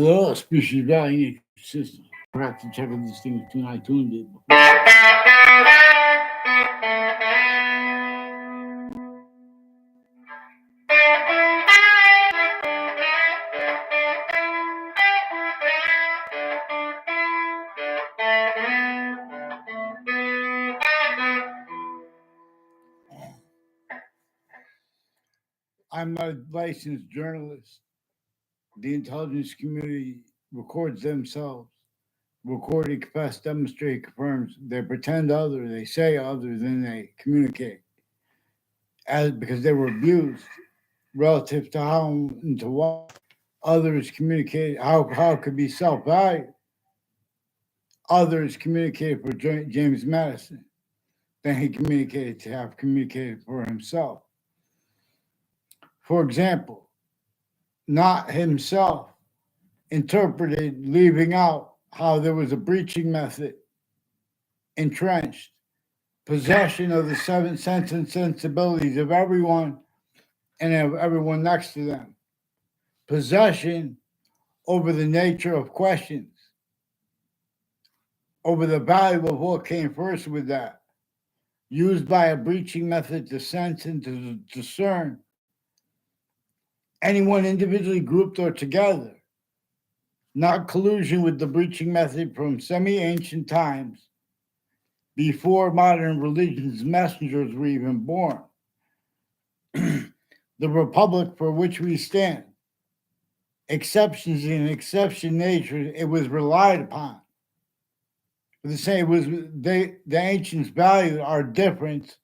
Hello, species value system. I have to check if this thing is tuned. I tuned it. I'm a licensed journalist. The intelligence community records themselves. Recording, confess, demonstrate, confirms. They pretend other, they say other than they communicate. As because they were abused relative to how and to what others communicate, how it could be self-value. Others communicated for James Madison than he communicated to have communicated for himself. For example, not himself interpreted leaving out how there was a breaching method entrenched, possession of the seven sense and sensibilities of everyone and of everyone next to them, possession over the nature of questions, over the value of what came first with that, used by a breaching method to sense and to discern anyone individually grouped or together, not collusion with the breaching method from semi-ancient times before modern religion's messengers were even born. The republic for which we stand, exceptions in exception nature, it was relied upon. The same was the ancients valued our difference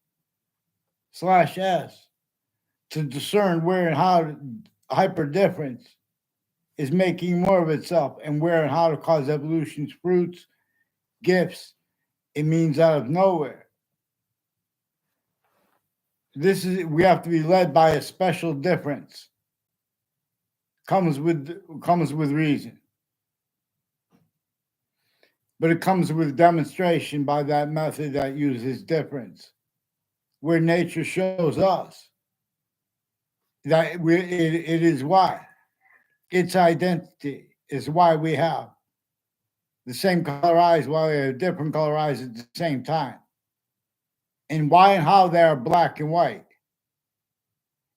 slash S to discern where and how hyper difference is making more of itself and where and how to cause evolution's fruits, gifts, it means out of nowhere. We have to be led by a special difference. Comes with reason. But it comes with demonstration by that method that uses difference, where nature shows us that it is why. Its identity is why we have the same color eyes while we have different color eyes at the same time. And why and how they are black and white.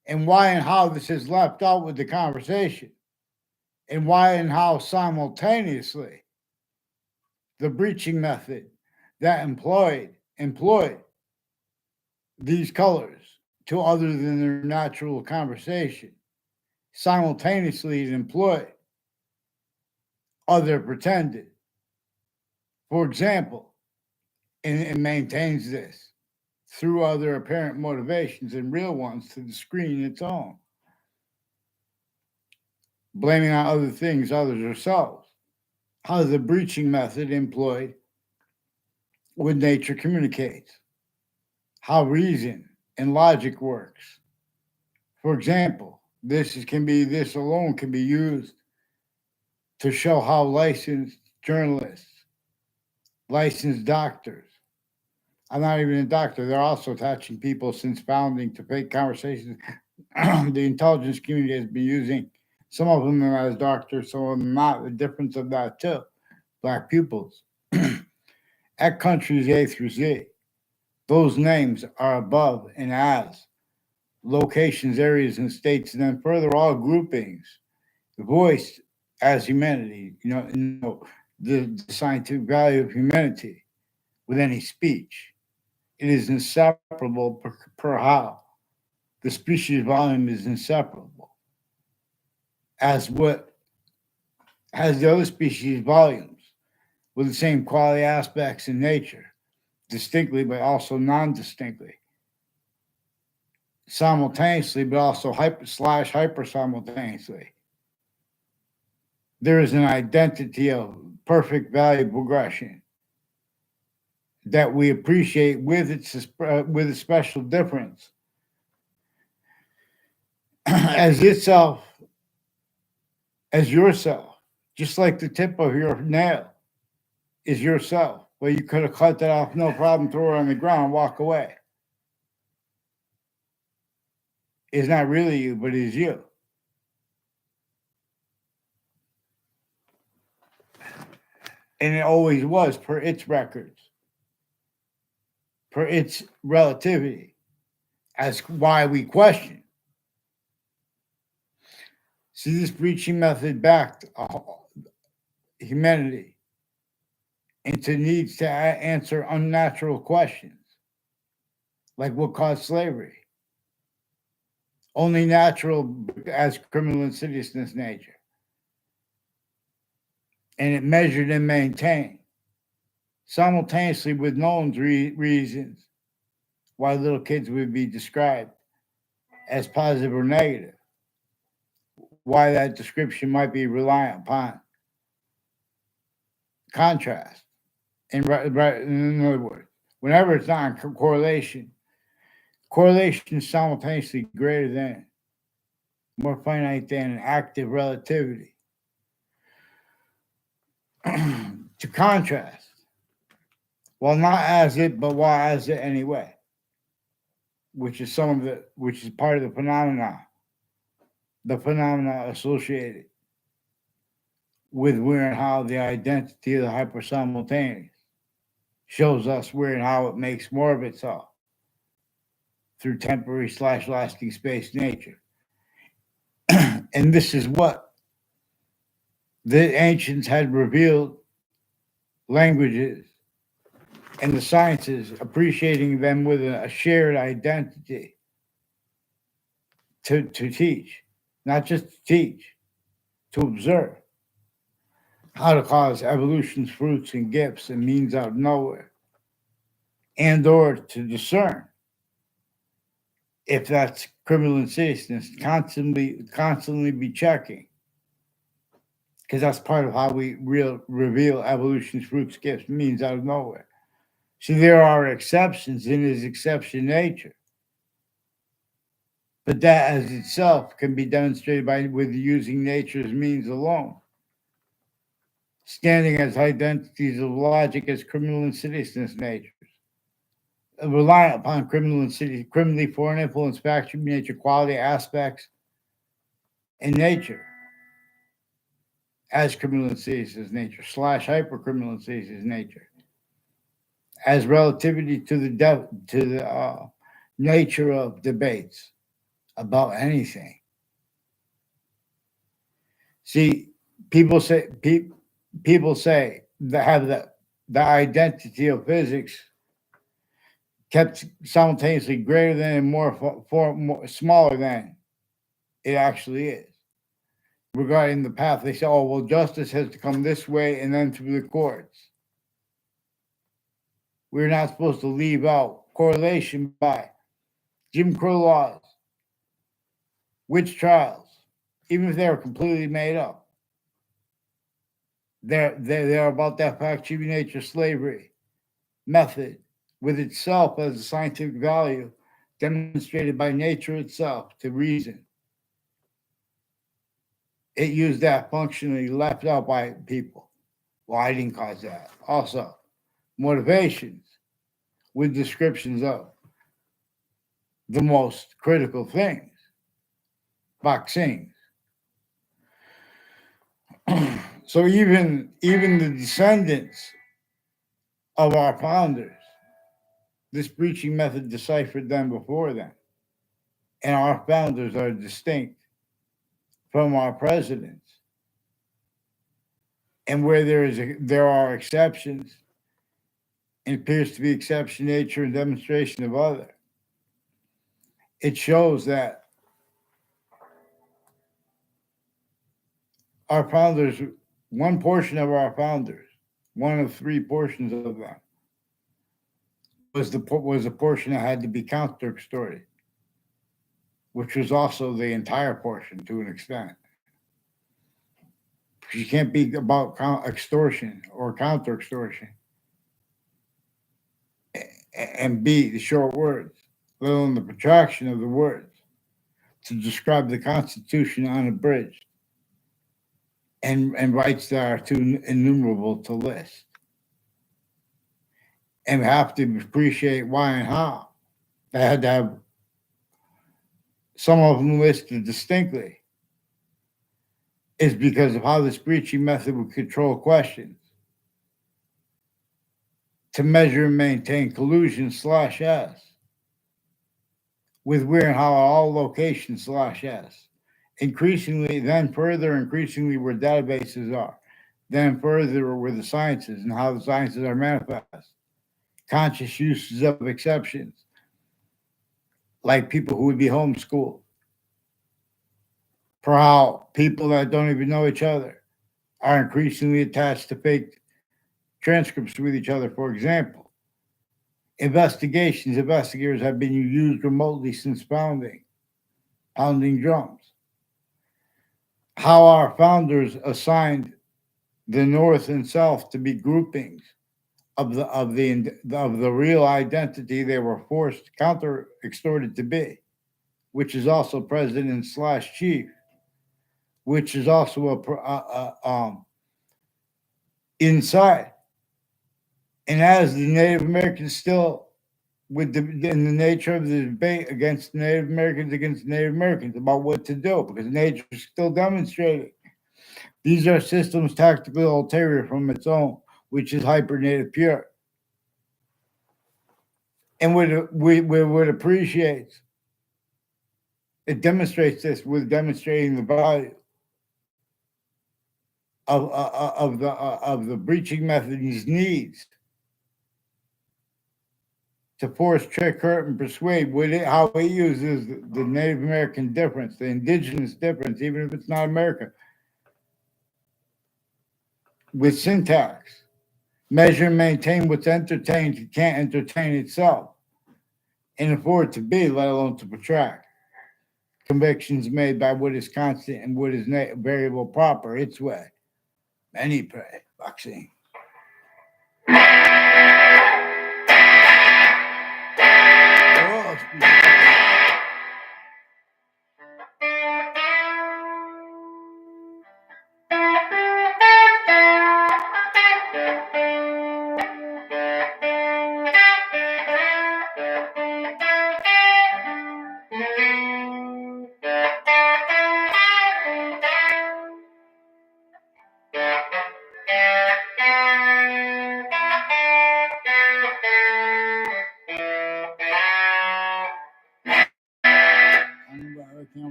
And why and how this is left out with the conversation. And why and how simultaneously the breaching method that employed these colors to other than their natural conversation. Simultaneously, it employed other pretended. For example, and it maintains this through other apparent motivations and real ones to the screen its own. Blaming on other things, others, ourselves. How the breaching method employed when nature communicates. How reason and logic works. For example, this alone can be used to show how licensed journalists, licensed doctors, I'm not even a doctor, they're also attaching people since founding to fake conversations. The intelligence community has been using some of them as doctors, some of them not. The difference of that too. Black pupils at countries A through Z. Those names are above and as locations, areas, and states, and then further all groupings voiced as humanity. The scientific value of humanity with any speech. It is inseparable per how the species volume is inseparable as what has the other species volumes with the same quality aspects in nature, distinctly but also non-distinctly, simultaneously but also hyper simultaneously. There is an identity of perfect value progression that we appreciate with a special difference as itself, as yourself, just like the tip of your nail is yourself. Well, you could have cut that off, no problem, throw it on the ground, walk away. It's not really you, but it is you. And it always was per its records, per its relativity, as why we question. See, this breaching method backed humanity into needs to answer unnatural questions, like what caused slavery. Only natural as criminal insidiousness nature. And it measured and maintained simultaneously with known reasons why little kids would be described as positive or negative, why that description might be reliant upon contrast. In other words, whenever it's not in correlation, correlation is simultaneously greater than, more finite than active relativity. To contrast, well, not as it, but why as it anyway, which is part of the phenomena associated with where and how the identity of the hypersimultaneous shows us where and how it makes more of itself through temporary / lasting space nature. And this is what the ancients had revealed languages and the sciences, appreciating them with a shared identity to teach, not just to teach, to observe how to cause evolution's fruits and gifts and means out of nowhere, and or to discern if that's criminal insidiousness, constantly be checking, because that's part of how we reveal evolution's fruits, gifts, means out of nowhere. See, there are exceptions in his exception nature, but that as itself can be demonstrated with using nature's means alone, standing as identities of logic as criminal insidiousness natures, reliant upon criminally foreign influence, factor, nature, quality, aspects, and nature as criminal insidiousness nature / hypercriminal insidiousness nature, as relativity to the nature of debates about anything. See, people say that have the identity of physics kept simultaneously greater than and more smaller than it actually is. Regarding the path, they say, "Oh, well, justice has to come this way and then through the courts." We're not supposed to leave out correlation by Jim Crow laws, witch trials, even if they were completely made up. They're about that fact, nature, slavery method with itself as a scientific value demonstrated by nature itself to reason. It used that functionally left out by people. Well, I didn't cause that. Also, motivations with descriptions of the most critical things, vaccines. So even the descendants of our founders, this breaching method deciphered them before them. And our founders are distinct from our presidents. And where there are exceptions, it appears to be exception nature and demonstration of other. It shows that our founders, one portion of our founders, one of three portions of them, was a portion that had to be counter-extorted, which was also the entire portion to an extent. You can't be about extortion or counter-extortion and be the short words, let alone the protraction of the words, to describe the Constitution unabridged and rights that are too innumerable to list. And we have to appreciate why and how. They had to have some of them listed distinctly. Is because of how this breaching method would control questions to measure and maintain collusion/S with where and how all locations/S. Increasingly, then further, increasingly where databases are. Then further where the sciences and how the sciences are manifest. Conscious uses of exceptions, like people who would be homeschooled. For how people that don't even know each other are increasingly attached to fake transcripts with each other, for example. Investigators have been used remotely since pounding drums. How our founders assigned the North and South to be groupings of the real identity they were forced counter extorted to be, which is also president/chief, which is also inside. And as the Native Americans still, in the nature of the debate against Native Americans about what to do, because nature is still demonstrating these are systems tactically ulterior from its own, which is hyper-native pure. And what appreciates, it demonstrates this with demonstrating the value of the breaching method's needs to force, trick, hurt, and persuade how it uses the Native American difference, the indigenous difference, even if it's not America, with syntax. Measure and maintain what's entertained can't entertain itself and afford to be, let alone to protract. Convictions made by what is constant and what is variable proper its way. Many pray. Vaccine.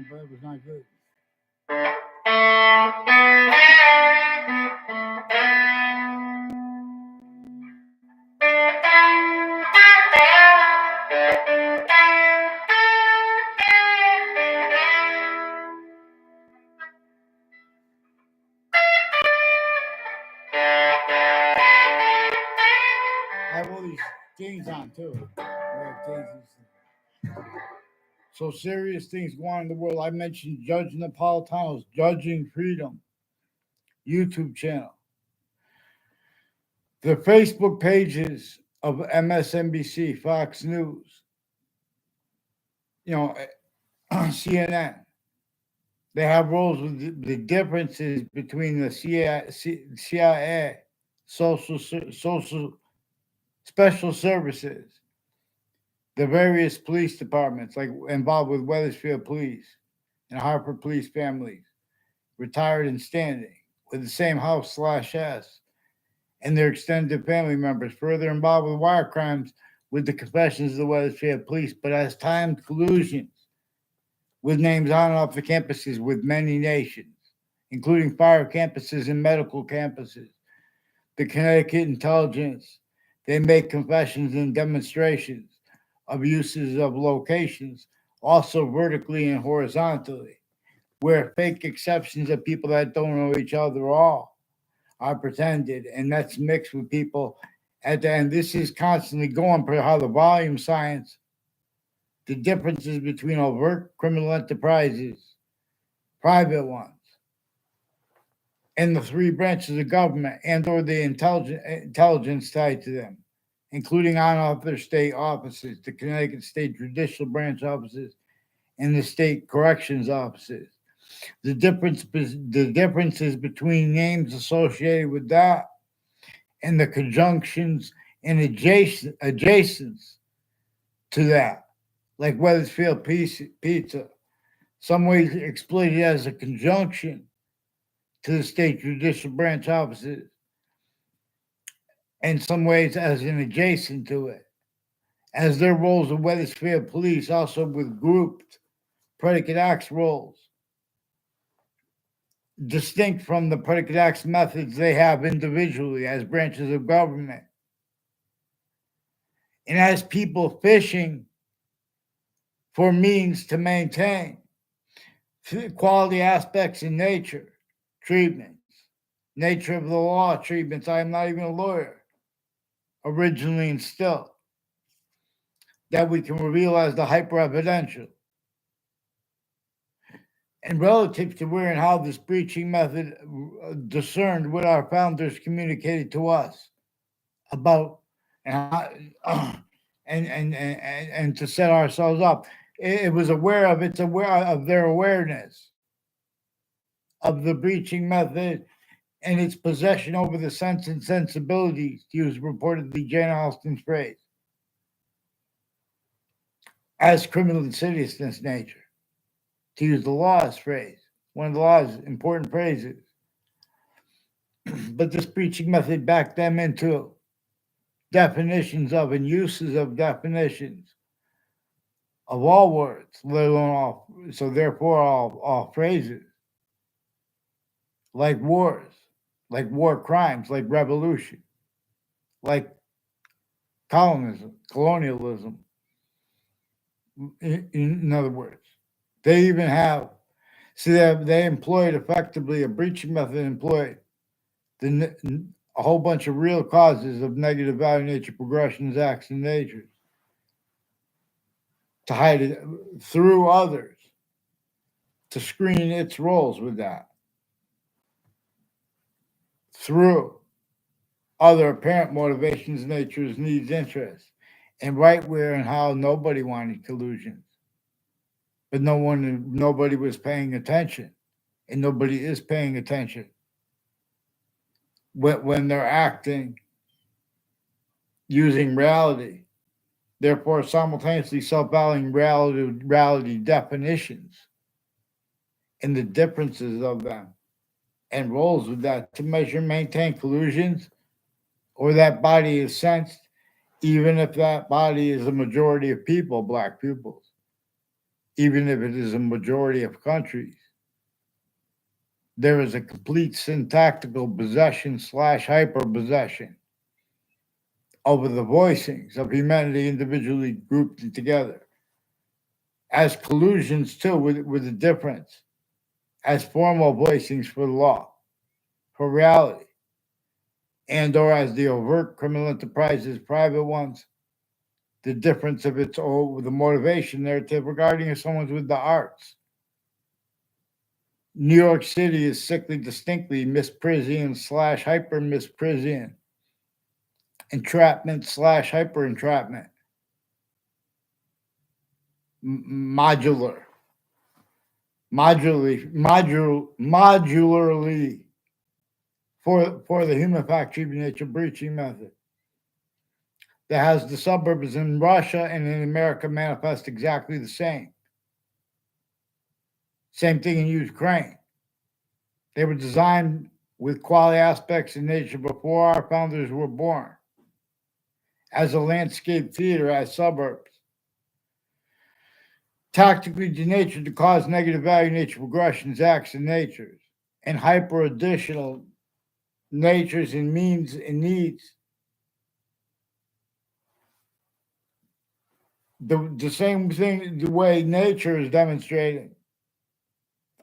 It was not good. I have all these things on too. So serious things go on in the world. I mentioned Judge Napolitano's Judging Freedom YouTube channel. The Facebook pages of MSNBC, Fox News, CNN. They have roles with the differences between the CIA, social special services, the various police departments, like involved with Wethersfield Police and Hartford Police families, retired and standing, with the same house/S, and their extended family members, further involved with wire crimes with the confessions of the Wethersfield Police, but as timed collusions with names on and off the campuses with many nations, including fire campuses and medical campuses. The Connecticut intelligence, they make confessions and demonstrations of uses of locations, also vertically and horizontally, where fake exceptions of people that don't know each other all are pretended, and that's mixed with people at the end. This is constantly going for how the volume science, the differences between overt criminal enterprises, private ones, and the three branches of government and or the intelligence tied to them, including on their state offices, the Connecticut State Judicial Branch offices, and the state corrections offices. The differences between names associated with that and the conjunctions and adjacents to that, like Wethersfield Pizza, some ways exploited as a conjunction to the state judicial branch offices, in some ways as an adjacent to it, as their roles of Wethersfield police also with grouped predicate acts roles, distinct from the predicate acts methods they have individually as branches of government. And as people fishing for means to maintain quality aspects in nature, treatments, nature of the law treatments. I am not even a lawyer, originally and still, that we can reveal as the hyper evidential. And relative to where and how this breaching method discerned what our founders communicated to us about and and to set ourselves up, it was aware of it's aware of their awareness of the breaching method and its possession over the sense and sensibilities, to use reportedly Jane Austen's phrase, as criminal insidiousness nature, to use the law's phrase, one of the law's important phrases. But this breaching method backed them into definitions of and uses of definitions of all words, let alone all, so therefore all phrases, like wars, like war crimes, like revolution, like colonialism. In other words, they even have, see, they employed effectively a breaching method, employed a whole bunch of real causes of negative value nature progressions, acts, and natures to hide it through others, to screen its roles with that, through other apparent motivations, natures, needs, interests, and right where and how nobody wanted collusions, but nobody was paying attention, and nobody is paying attention when they're acting using reality, therefore simultaneously self-valuing reality definitions and the differences of them and roles with that to measure and maintain collusions, or that body is sensed, even if that body is a majority of people, black pupils, even if it is a majority of countries. There is a complete syntactical possession / hyper possession over the voicings of humanity individually grouped together as collusions too, with a difference, as formal voicings for the law, for reality, and or as the overt criminal enterprises, private ones, the difference of its the motivation narrative regarding if someone's with the arts. New York City is sickly distinctly misprision / hyper misprision, entrapment / hyper entrapment, modularly for the human fact treatment nature breaching method that has the suburbs in Russia and in America manifest exactly the same. Same thing in Ukraine. They were designed with quality aspects in nature before our founders were born, as a landscape theater, as suburbs, tactically denatured to cause negative value nature progressions, acts, and natures, and hyper additional natures and means and needs. The same thing, the way nature is demonstrating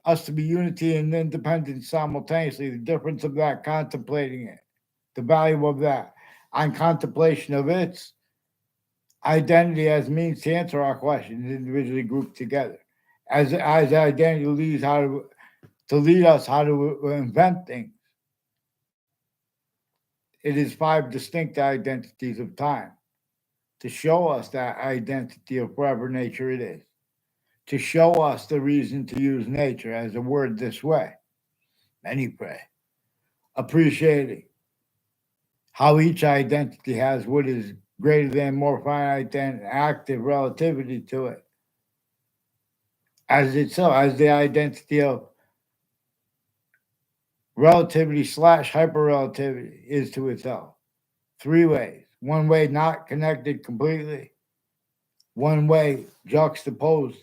us to be unity and independence simultaneously, the difference of that, contemplating it, the value of that, on contemplation of its identity as means to answer our questions individually grouped together. As identity leads how to lead us how to invent things. It is 5 distinct identities of time to show us that identity of whatever nature it is, to show us the reason to use nature as a word this way. Many pray, appreciating how each identity has what is greater than, more finite than, active relativity to it, as itself, as the identity of relativity / hyper relativity is to itself. three ways. One way not connected completely, one way juxtaposed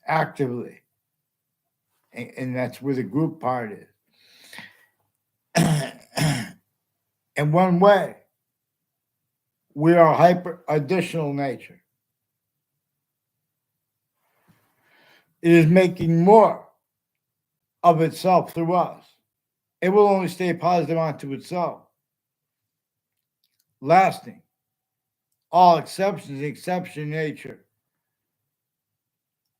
actively. And that's where the group part is. And one way, we are hyper additional nature. It is making more of itself through us. It will only stay positive onto itself. Lasting. All exceptions, exception nature,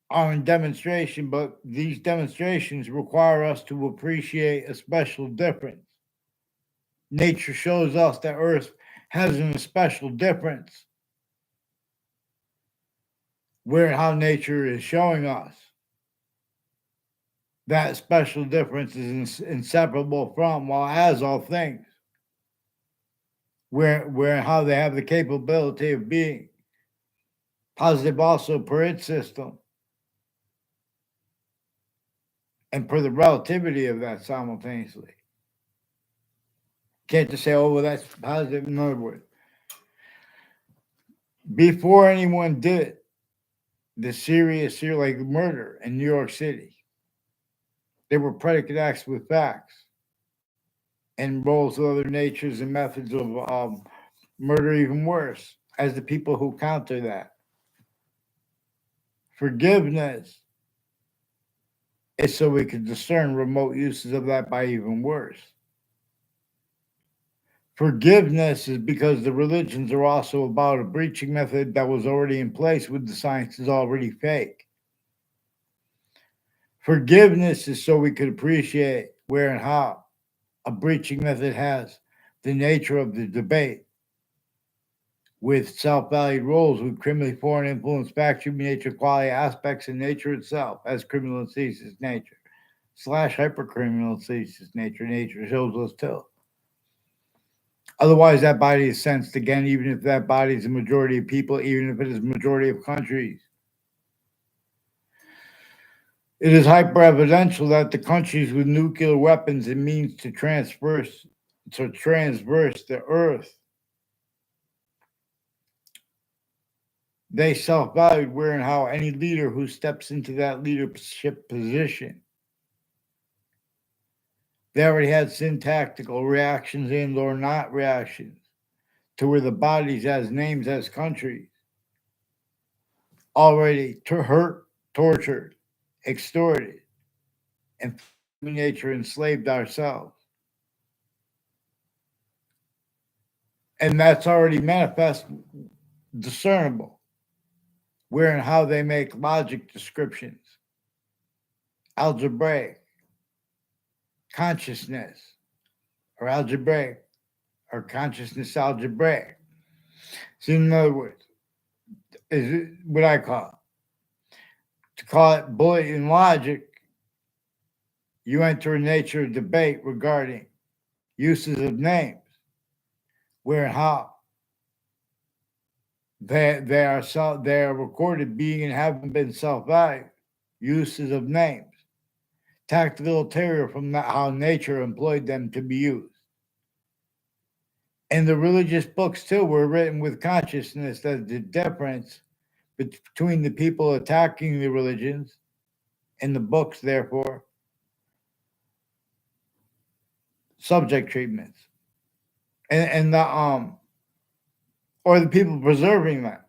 are in demonstration, but these demonstrations require us to appreciate a special difference. Nature shows us that Earth has a special difference. Where and how nature is showing us that special difference is inseparable from, well, as all things, where and how they have the capability of being positive also per its system and per the relativity of that simultaneously. Can't just say, oh, well, that's positive. In other words, before anyone did the serious, like murder in New York City, they were predicate acts with facts and roles of other natures and methods of murder, even worse, as the people who counter that. Forgiveness is so we can discern remote uses of that by even worse. Forgiveness is because the religions are also about a breaching method that was already in place with the science is already fake. Forgiveness is so we could appreciate where and how a breaching method has the nature of the debate with self-valued roles, with criminally foreign influence, fact, human nature, quality, aspects, and nature itself as criminal sees its nature, / hypercriminal sees its nature. Nature shows us too. Otherwise, that body is sensed again, even if that body is a majority of people, even if it is a majority of countries. It is hyper-evidential that the countries with nuclear weapons and means to transverse the earth, they self-valued where and how any leader who steps into that leadership position, they already had syntactical reactions and or not reactions to where the bodies as names as countries already hurt, tortured, extorted, and nature enslaved ourselves. And that's already manifest, discernible, where and how they make logic descriptions, algebraic, consciousness, or algebraic, or consciousness algebraic. So in other words, is what I call it. To call it Boolean logic, you enter a nature of debate regarding uses of names, where and how they are recorded being and haven't been self-valued, uses of names, tactical ulterior from how nature employed them to be used. And the religious books too were written with consciousness that the difference between the people attacking the religions and the books, therefore, subject treatments, and the or the people preserving them.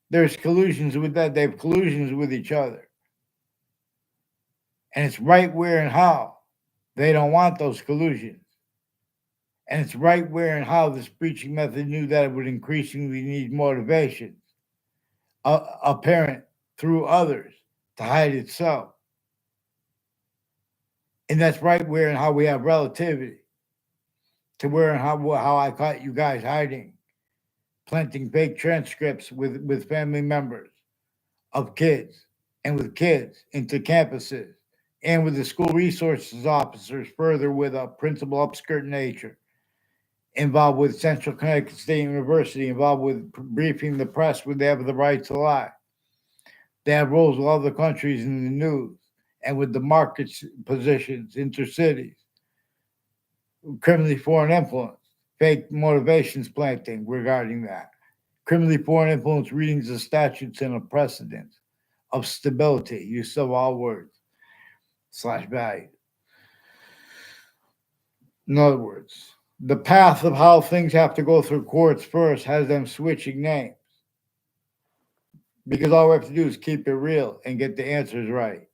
There's collusions with that. They have collusions with each other, and it's right where and how they don't want those collusions. And it's right where and how this preaching method knew that it would increasingly need motivation apparent through others to hide itself. And that's right where and how we have relativity to where and how I caught you guys hiding, planting fake transcripts with family members of kids and with kids into campuses and with the school resources officers further with a principal upskirt nature, involved with Central Connecticut State University, involved with briefing the press when they have the right to lie. They have roles with other countries in the news and with the market positions, intercities, criminally foreign influence. fake motivations planting regarding that. Criminally foreign influence readings of statutes and of precedents of stability, use of all words slash value. In other words, the path of how things have to go through courts first has them switching names because all we have to do is keep it real and get the answers right.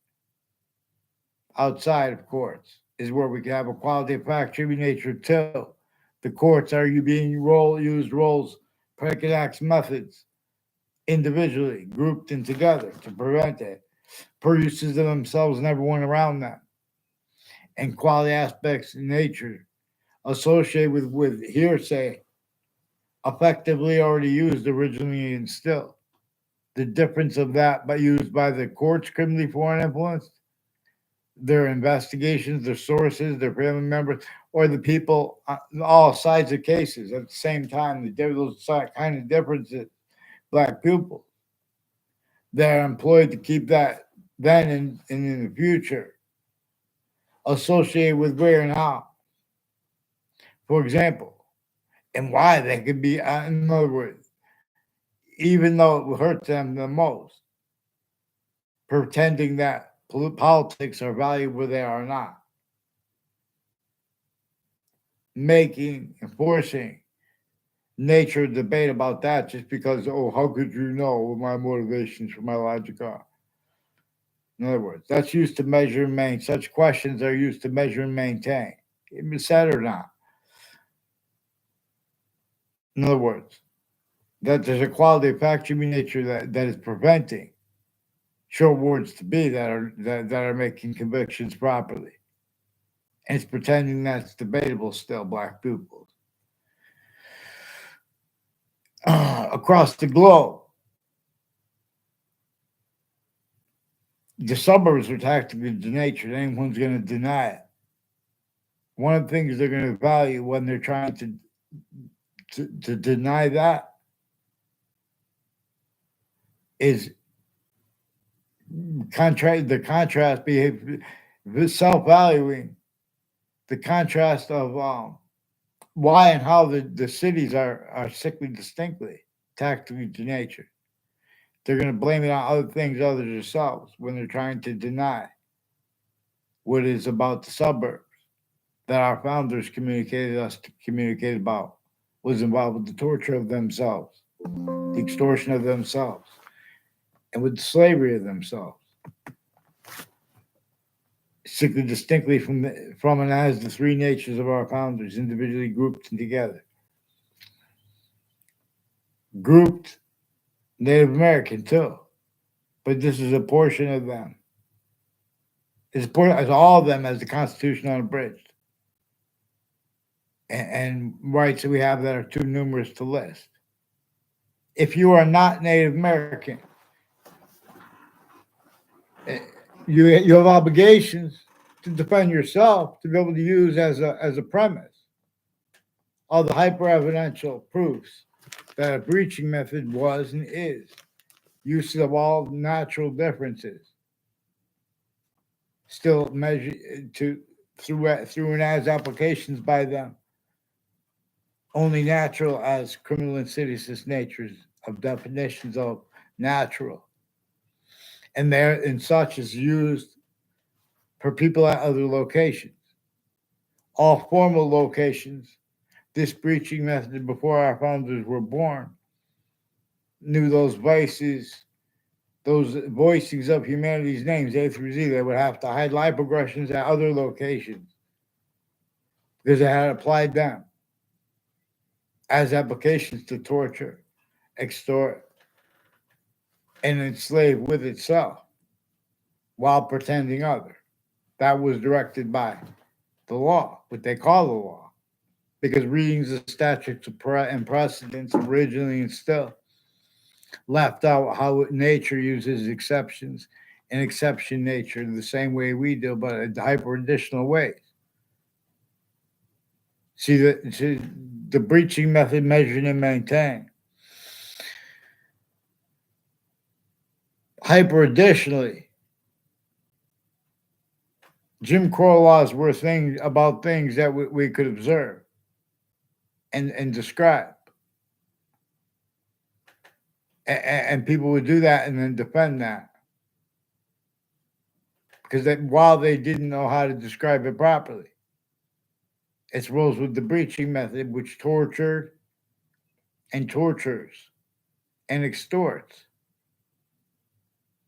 Outside of courts is where we can have equality of fact, tribute nature till the courts are you being used roles, predicate acts, methods individually, grouped and together to prevent it, produces of themselves and everyone around them, and quality aspects in nature associated with hearsay effectively already used originally and still. The difference of that but used by the courts criminally foreign influence, their investigations, their sources, their family members, or the people on all sides of cases at the same time, those kind of differences, black people, they're employed to keep that then and in the future associated with where and how. For example, and why they could be, in other words, even though it hurts them the most, pretending that politics are valued where they are not, making and forcing nature debate about that just because, oh, how could you know what my motivations for my logic are? In other words, that's used to measure and maintain. Such questions are used to measure and maintain. It said or not. In other words, that there's a quality of fact human nature that is preventing short words to be that are making convictions properly. And it's pretending that's debatable still, black people. Across the globe, the suburbs are tactical to nature. Anyone's going to deny it. One of the things they're going to value when they're trying to deny that is the contrast behavior, self-valuing, the contrast of why and how the cities are sickly distinctly tactically to nature. They're going to blame it on other things other than themselves when they're trying to deny what is about the suburbs that our founders communicated us to communicate about was involved with the torture of themselves, the extortion of themselves, and with the slavery of themselves. Sickly distinctly from and as the three natures of our founders, individually grouped and together. Grouped Native American too, but this is a portion of them. It's as all of them as the Constitution unabridged, and rights that we have that are too numerous to list. If you are not Native American, you have obligations to defend yourself to be able to use as a premise all the hyper-evidential proofs that a breaching method was and is use of all natural differences still measured through and as applications by them only natural as criminal insidious natures of definitions of natural and there and such is used for people at other locations. All formal locations, this breaching method before our founders were born knew those vices, those voicings of humanity's names, A through Z, they would have to hide life progressions at other locations because they had applied them as applications to torture, extort, and enslave with itself while pretending other. That was directed by the law, what they call the law, because readings of statutes and precedents originally and still left out how nature uses exceptions and exception nature the same way we do, but in hyper additional ways. See the breaching method measured and maintained. Hyper additionally, Jim Crow laws were things about things that we could observe. and describe. And people would do that and then defend that because while they didn't know how to describe it properly, it's rules with the breaching method, which tortured and tortures and extorts.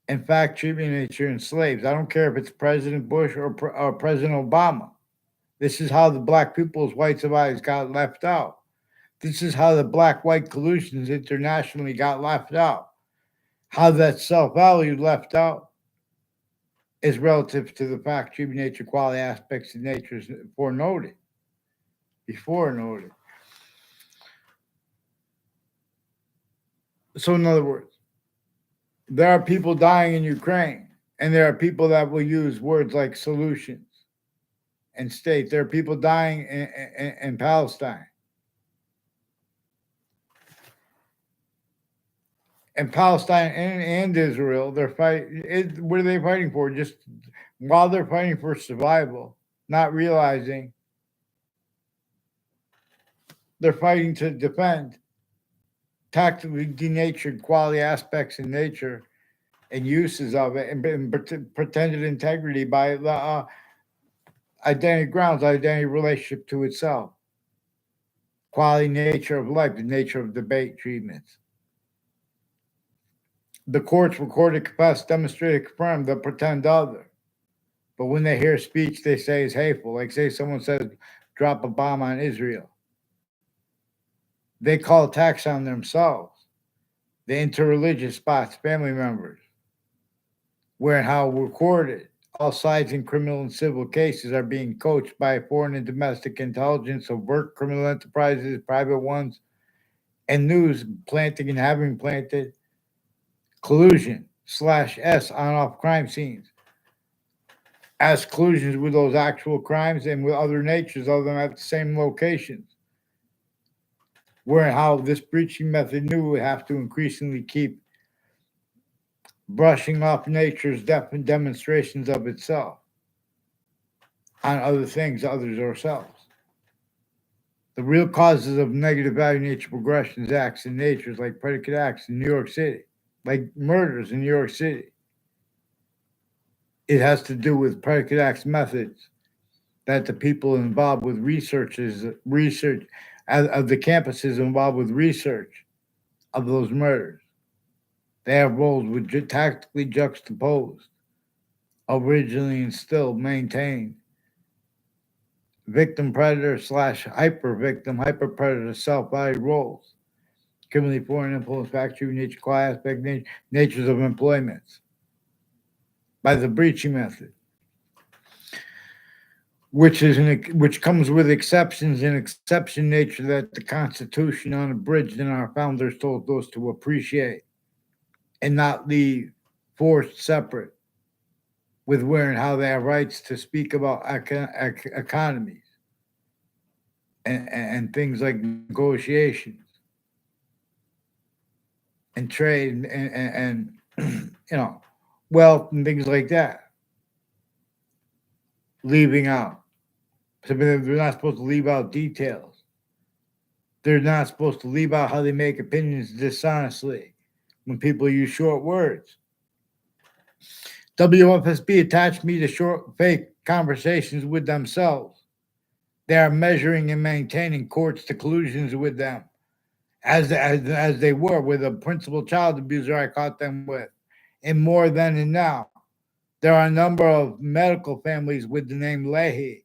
In fact, treatment nature enslaves. I don't care if it's President Bush or President Obama. This is how the black people's whites of eyes got left out. This is how the black-white collusions internationally got left out. How that self-value left out is relative to the fact, treatment, nature, quality aspects of nature is foreknown. Before noted. So, in other words, there are people dying in Ukraine, and there are people that will use words like solutions and state. There are people dying in Palestine. And Palestine and Israel, they're fighting. What are they fighting for? Just while they're fighting for survival, not realizing they're fighting to defend tactically denatured quality aspects in nature and uses of it, and pretended integrity by the identity grounds, identity relationship to itself, quality nature of life, the nature of debate treatments. The courts recorded, confessed, demonstrated, confirmed the pretend other. But when they hear speech they say is hateful, like say someone says, drop a bomb on Israel, they call attacks on themselves, the interreligious spots, family members, where and how recorded, all sides in criminal and civil cases are being coached by foreign and domestic intelligence, overt criminal enterprises, private ones, and news planting and having planted collusion /S on off crime scenes as collusions with those actual crimes and with other natures other than at the same locations. Where and how this breaching method knew would have to increasingly keep brushing off nature's demonstrations of itself on other things, others, ourselves. The real causes of negative value nature progressions, acts in natures like predicate acts in New York City, like murders in New York City. It has to do with predicate acts methods that the people involved with research of the campuses involved with research of those murders. They have roles which tactically juxtaposed, originally and still maintained victim predator / hyper victim, hyper predator self-value roles. Criminally foreign influence, factory nature, quality aspect, natures of employments by the breaching method, which comes with exceptions and exception nature that the Constitution unabridged and our founders told us to appreciate and not leave forced separate with where and how they have rights to speak about economies and things like negotiations and trade and wealth and things like that. Leaving out. So they're not supposed to leave out details. They're not supposed to leave out how they make opinions dishonestly when people use short words. WFSB attached me to short, fake conversations with themselves. They are measuring and maintaining courts to collusions with them, as they were with a principal child abuser I caught them with, and more then and now. There are a number of medical families with the name Leahy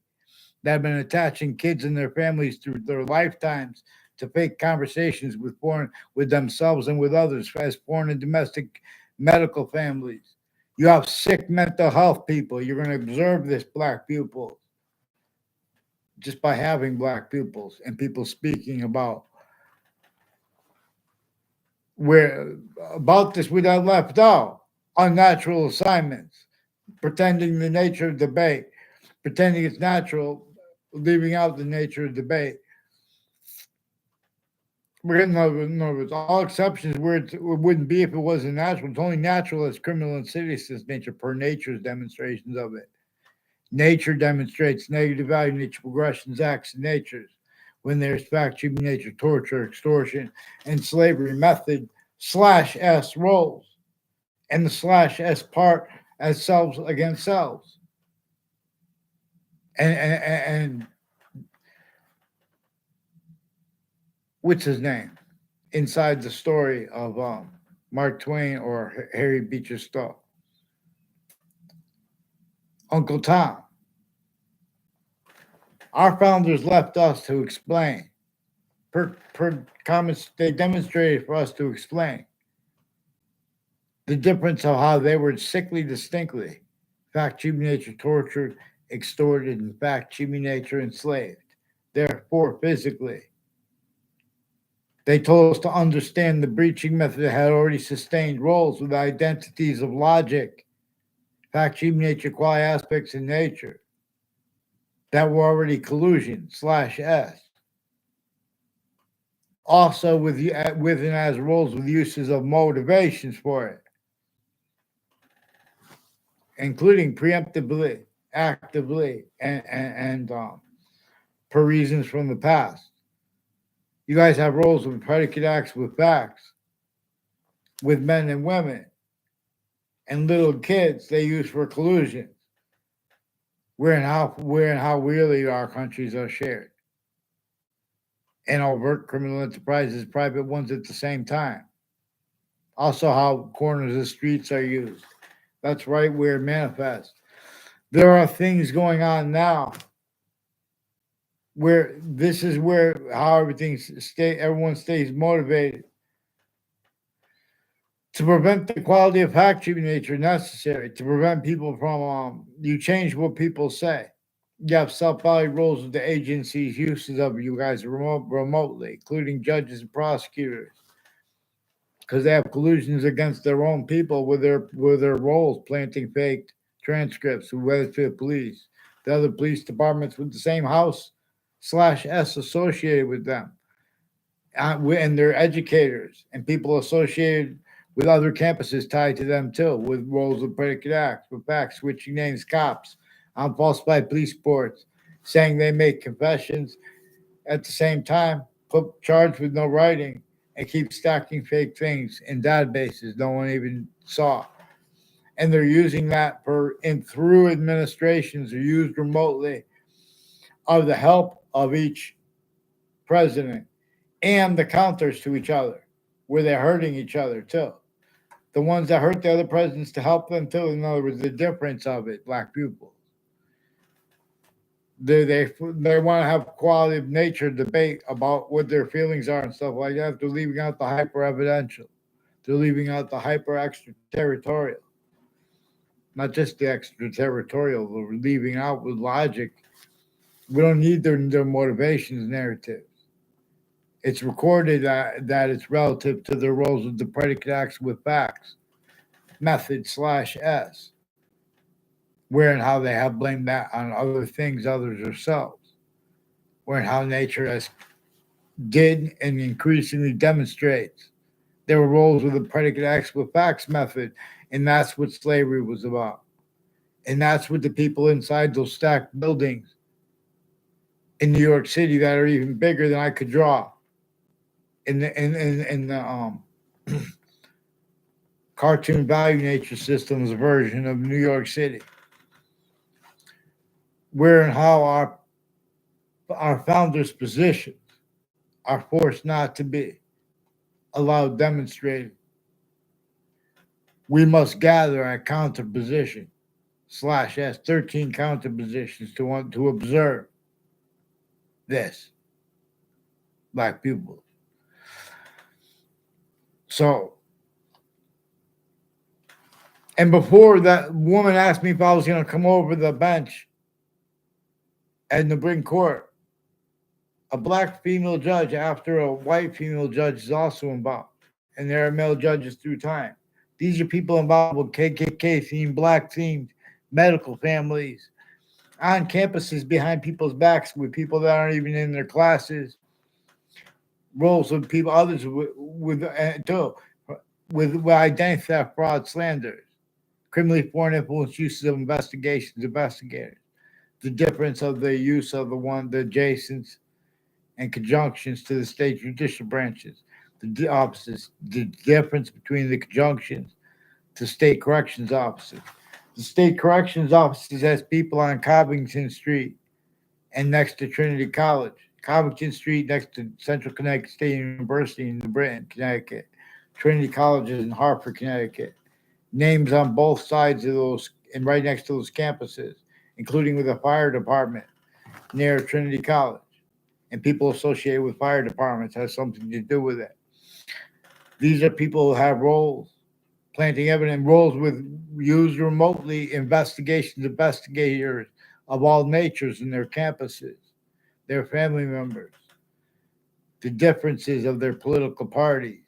that have been attaching kids and their families through their lifetimes to fake conversations with themselves and with others as foreign and domestic medical families. You have sick mental health people. You're going to observe this, black pupils, just by having black pupils and people speaking about this without left out. Unnatural assignments, pretending the nature of debate, pretending it's natural, leaving out the nature of debate. We're getting over all exceptions where it wouldn't be if it wasn't natural. It's only natural as criminal and serious nature per nature's demonstrations of it. Nature demonstrates negative value, nature progressions, acts, and natures, when there's fact, human nature, torture, extortion, and slavery method /S roles, and the /S part as selves against selves. And what's his name? Inside the story of Mark Twain or Harry Beecher Stowe. Uncle Tom. Our founders left us to explain. Per comments, they demonstrated for us to explain the difference of how they were sickly distinctly. Fact, human nature tortured, extorted, and fact, human nature enslaved. Therefore, physically. They told us to understand the breaching method had already sustained roles with identities of logic, fact, human nature, quality aspects in nature that were already collusion /S. Also with and as roles with uses of motivations for it, including preemptively, actively, and per reasons from the past. You guys have roles with predicate acts with facts, with men and women, and little kids they use for collusion. Where and how really our countries are shared. And overt criminal enterprises, private ones at the same time. Also, how corners of streets are used. That's right where it manifests. There are things going on now where this is where how everyone stays motivated to prevent the quality of fact human nature necessary to prevent people from you change what people say. You have self-valued roles of the agency's uses of you guys remotely, including judges and prosecutors, because they have collusions against their own people with their roles, planting fake transcripts with Weatherfield Police, the other police departments with the same house /S associated with them, and their educators and people associated with other campuses tied to them too, with roles of predicate acts, with facts, switching names, cops, on falsified police reports, saying they make confessions at the same time, put charged with no writing, and keep stacking fake things in databases no one even saw. And they're using that through administrations are used remotely of the help of each president and the counters to each other, where they're hurting each other too. The ones that hurt the other presidents to help them too. In other words, the difference of it, black people. They want to have quality of nature debate about what their feelings are and stuff like that. They're leaving out the hyper evidential. They're leaving out the hyper extraterritorial. Not just the extraterritorial. They're leaving out with logic. We don't need their motivations narratives. It's recorded that it's relative to the roles of the predicate acts with facts. Method /S. Where and how they have blamed that on other things, others themselves. Where and how nature has did and increasingly demonstrates there were roles with the predicate acts with facts method, and that's what slavery was about. And that's what the people inside those stacked buildings in New York City that are even bigger than I could draw in the cartoon value nature systems version of New York City. Where and how our founders' positions are forced not to be allowed demonstrated. We must gather a counter position /S 13 counter positions to observe this, black people. So, and before that woman asked me if I was going to come over the bench at the Supreme Court, a black female judge after a white female judge is also involved, and there are male judges through time. These are people involved with KKK themed, black themed medical families on campuses behind people's backs with people that aren't even in their classes. Roles of people, others with identity theft, fraud, slanders, criminally foreign influence uses of investigators. The difference of the use of the adjacents and conjunctions to the state judicial branches. The opposites, the difference between the conjunctions to state corrections officers. The state corrections officers has people on Covington Street and next to Trinity College. Covington Street next to Central Connecticut State University in New Britain, Connecticut. Trinity College is in Hartford, Connecticut. Names on both sides of those and right next to those campuses, including with a fire department near Trinity College. And people associated with fire departments has something to do with it. These are people who have roles, planting evidence, roles with used remotely, investigators of all natures in their campuses, their family members, the differences of their political parties,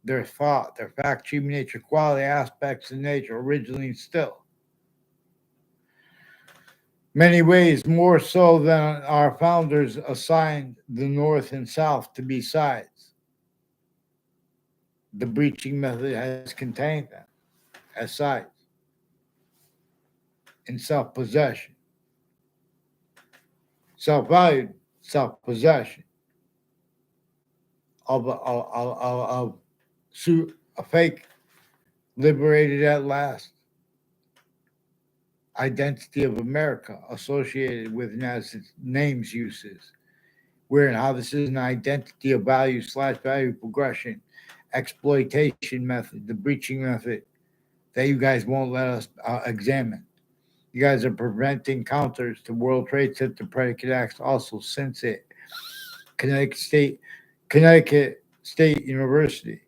their thought, their fact, human nature, quality aspects of nature, originally and still. Many ways more so than our founders assigned the North and South to be sides. The breaching method has contained them as sides in self-possession, self-valued self-possession of a fake liberated at last identity of America associated with as its names uses, where and how this is an identity of value/value progression, exploitation method, the breaching method that you guys won't let us examine. You guys are preventing counters to World Trade Center predicate acts also since it. Connecticut State University